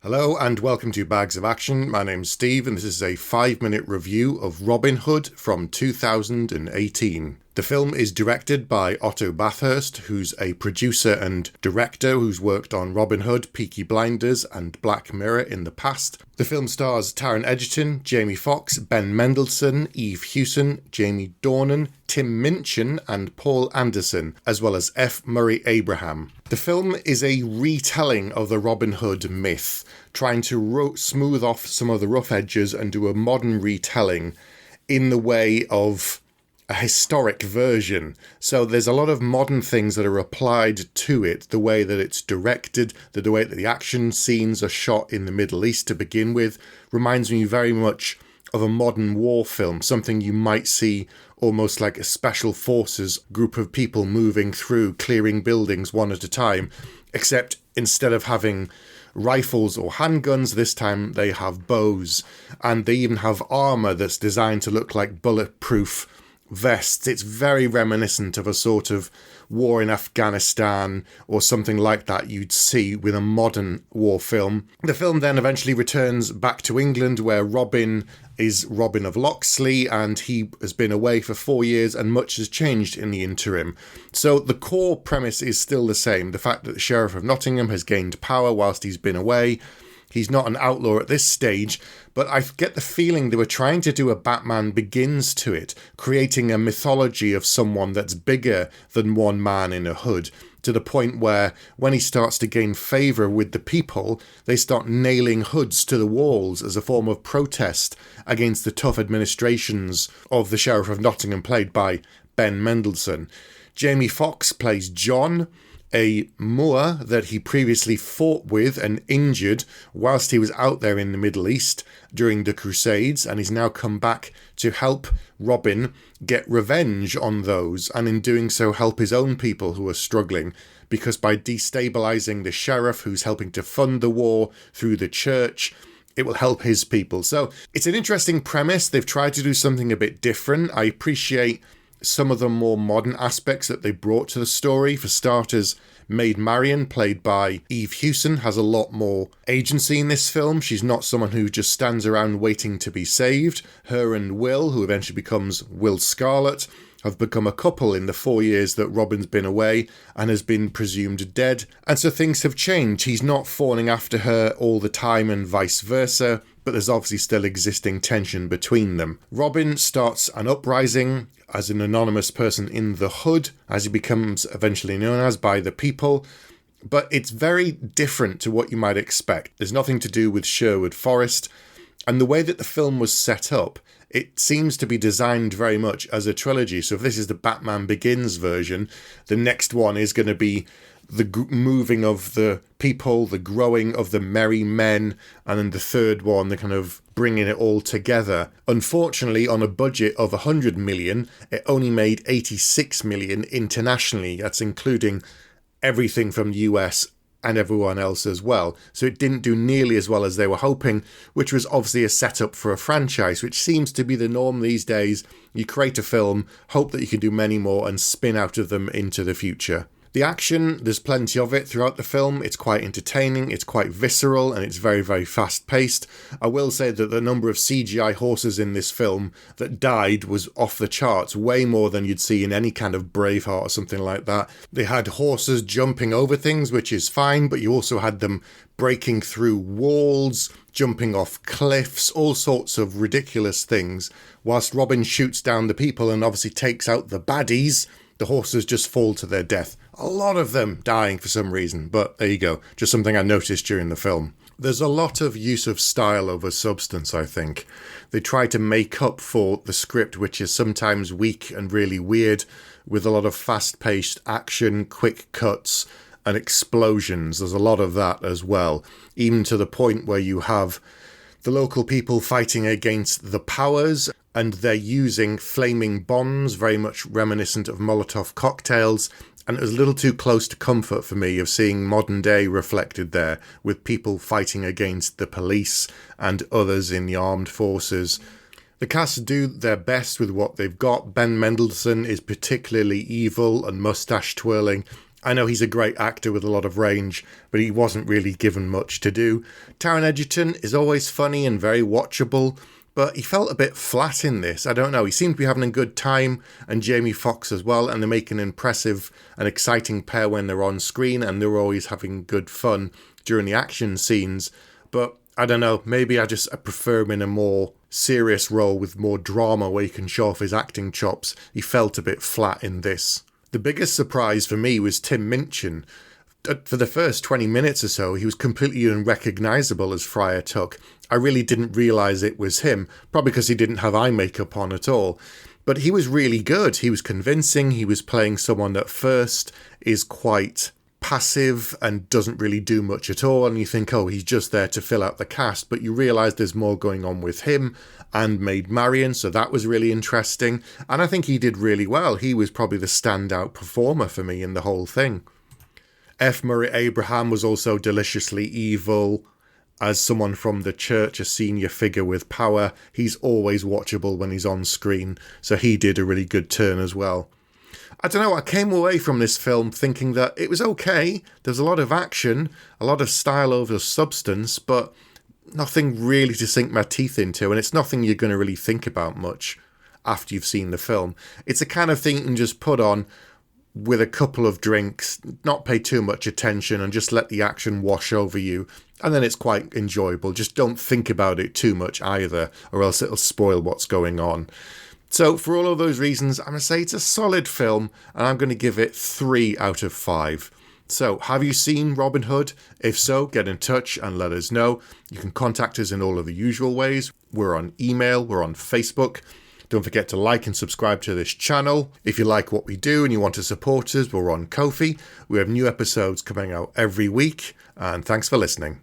Hello and welcome to Bags of Action. My name's Steve and this is a 5-minute review of Robin Hood from 2018. The film is directed by Otto Bathurst, who's a producer and director who's worked on Robin Hood, Peaky Blinders and Black Mirror in the past. The film stars Taran Edgerton, Jamie Foxx, Ben Mendelsohn, Eve Hewson, Jamie Dornan, Tim Minchin and Paul Anderson, as well as F. Murray Abraham. The film is a retelling of the Robin Hood myth, trying to smooth off some of the rough edges and do a modern retelling in the way of a historic version. So there's a lot of modern things that are applied to it, the way that it's directed, the way that the action scenes are shot in the Middle East to begin with, reminds me very much of a modern war film, something you might see almost like a special forces group of people moving through, clearing buildings one at a time, except instead of having rifles or handguns, this time they have bows, and they even have armour that's designed to look like bulletproof vests. It's very reminiscent of a sort of war in Afghanistan or something like that you'd see with a modern war film. The film then eventually returns back to England, where Robin is Robin of Locksley, and he has been away for 4 years and much has changed in the interim. So the core premise is still the same, the fact that the Sheriff of Nottingham has gained power whilst he's been away. He's not an outlaw at this stage, but I get the feeling they were trying to do a Batman Begins to it, creating a mythology of someone that's bigger than one man in a hood, to the point where when he starts to gain favour with the people, they start nailing hoods to the walls as a form of protest against the tough administrations of the Sheriff of Nottingham, played by Ben Mendelsohn. Jamie Foxx plays John, a Moor that he previously fought with and injured whilst he was out there in the Middle East during the Crusades, and he's now come back to help Robin get revenge on those, and in doing so help his own people who are struggling, because by destabilising the sheriff who's helping to fund the war through the church, it will help his people. So it's an interesting premise. They've tried to do something a bit different. I appreciate some of the more modern aspects that they brought to the story. For starters, Maid Marion, played by Eve Hewson, has a lot more agency in this film. She's not someone who just stands around waiting to be saved. Her and Will, who eventually becomes Will Scarlet, have become a couple in the 4 years that Robin's been away and has been presumed dead. And so things have changed. He's not fawning after her all the time and vice versa, but there's obviously still existing tension between them. Robin starts an uprising as an anonymous person in the hood, as he becomes eventually known as by the people, but it's very different to what you might expect. There's nothing to do with Sherwood Forest, and the way that the film was set up, it seems to be designed very much as a trilogy. So if this is the Batman Begins version, the next one is going to be the moving of the people, the growing of the merry men, and then the third one, the kind of bringing it all together. Unfortunately, on a budget of 100 million, it only made 86 million internationally. That's including everything from the US and everyone else as well. So it didn't do nearly as well as they were hoping, which was obviously a setup for a franchise, which seems to be the norm these days. You create a film, hope that you can do many more, and spin out of them into the future. The action, there's plenty of it throughout the film. It's quite entertaining, it's quite visceral, and it's very, very fast-paced. I will say that the number of CGI horses in this film that died was off the charts, way more than you'd see in any kind of Braveheart or something like that. They had horses jumping over things, which is fine, but you also had them breaking through walls, jumping off cliffs, all sorts of ridiculous things. Whilst Robin shoots down the people and obviously takes out the baddies, the horses just fall to their death. A lot of them dying for some reason, but there you go. Just something I noticed during the film. There's a lot of use of style over substance, I think. They try to make up for the script, which is sometimes weak and really weird, with a lot of fast-paced action, quick cuts, and explosions. There's a lot of that as well, even to the point where you have the local people fighting against the powers, and they're using flaming bombs, very much reminiscent of Molotov cocktails, and it was a little too close to comfort for me of seeing modern day reflected there, with people fighting against the police and others in the armed forces. The cast do their best with what they've got. Ben Mendelsohn is particularly evil and moustache twirling, I know he's a great actor with a lot of range, but he wasn't really given much to do. Taran Edgerton is always funny and very watchable, but he felt a bit flat in this. I don't know, he seemed to be having a good time, and Jamie Foxx as well, and they make an impressive and exciting pair when they're on screen, and they're always having good fun during the action scenes. But I don't know, maybe I prefer him in a more serious role with more drama where he can show off his acting chops. He felt a bit flat in this. The biggest surprise for me was Tim Minchin. For the first 20 minutes or so, he was completely unrecognisable as Friar Tuck. I really didn't realise it was him, probably because he didn't have eye makeup on at all. But he was really good. He was convincing. He was playing someone that first is quite passive and doesn't really do much at all, and you think, oh, he's just there to fill out the cast, but you realise there's more going on with him and Maid Marion, so that was really interesting, and I think he did really well. He was probably the standout performer for me in the whole thing. F. Murray Abraham was also deliciously evil. As someone from the church, a senior figure with power, he's always watchable when he's on screen, so he did a really good turn as well. I don't know, I came away from this film thinking that it was okay. There's a lot of action, a lot of style over substance, but nothing really to sink my teeth into, and it's nothing you're going to really think about much after you've seen the film. It's a kind of thing you can just put on with a couple of drinks, not pay too much attention, and just let the action wash over you, and then it's quite enjoyable. Just don't think about it too much either, or else it'll spoil what's going on. So for all of those reasons, I'm going to say it's a solid film, and I'm going to give it 3 out of 5. So, have you seen Robin Hood? If so, get in touch and let us know. You can contact us in all of the usual ways. We're on email, we're on Facebook. Don't forget to like and subscribe to this channel. If you like what we do and you want to support us, we're on Ko-fi. We have new episodes coming out every week, and thanks for listening.